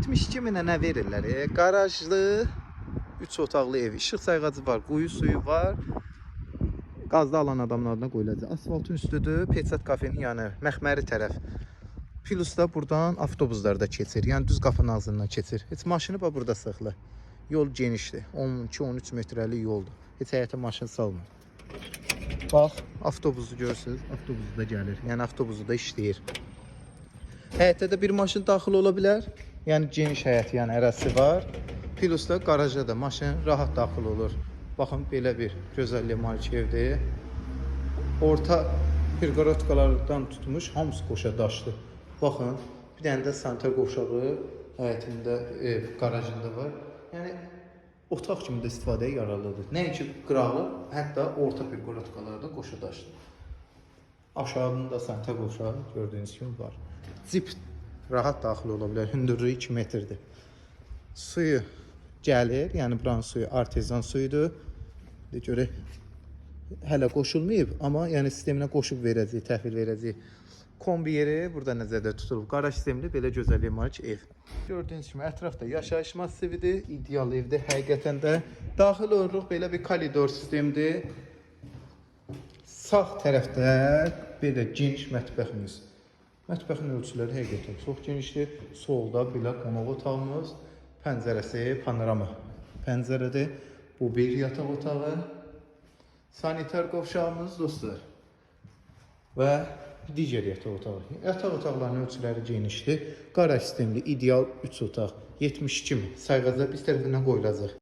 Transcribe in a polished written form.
72 minə nə verirlər? Qarajlı 3 otaqlı ev, işıq sayğacı var, quyu suyu var. Qazda alan adamın adına qoyulacaq. Asfaltın üstüdür, Peçat kafenin yanı, Məxməri tərəf. Plus da buradan avtobuslar da keçir. Yəni düz qapının ağzından keçir. Heç maşını bax burada saxla. Yol genişdir. 12-13 metrəlik yoldur. Heç həyətə maşın salmır. Bax, avtobusu görürsünüz. Avtobusu da gəlir. Yəni avtobusu da işləyir. Həyətdə də bir maşın daxil ola bilər. Yəni geniş həyət, yəni ərazisi var. Plus da qaraja da maşın rahat daxil olur. Baxın, belə bir gözəlliyə malik evdir. Orta perqoratkalardan tutmuş, hamısı qoşa daşlı. Baxın, bir dənə də sanitar qovşağı həyətində, qarajında var. Yəni, otaq kimi də istifadəyə yararlıdır. Nəinki qıraqlı, hətta orta perqoratkalarda qoşa daşlı. Aşağıda sanitar qovşağı gördüyünüz kimi var. Cip rahat daxil ola bilər, hündürlüyü 2 metrdir. Suyu gəlir, yəni buranın suyu artezan suyudur. Görək, hələ qoşulmayıb, amma yəni sisteminə qoşub verəcək, təhvil verəcək. Kombi yeri burada nəzərdə tutulub. Qaraj sistemli belə gözəlliyə malik ev. Gördüyünüz kimi ətrafda yaşayış massividir, ideal evdir həqiqətən də. Daxil oluruq, belə bir koridor sistemdir. Sağ tərəfdə belə geniş mətbəximiz. Mətbəxin ölçüləri həqiqətən çox genişdir. Solda belə qonaq otağımız, pəncərəsi panorama pəncərədir. Bu bir yataq otağı, sanitar qovşağımız dostlar və digər yataq otağı. Yataq otaqlarının ölçüləri genişdir. Qaraj sistemli ideal 3 otaq 72 min sayğaclar biz tərəfindən qoyulacaq.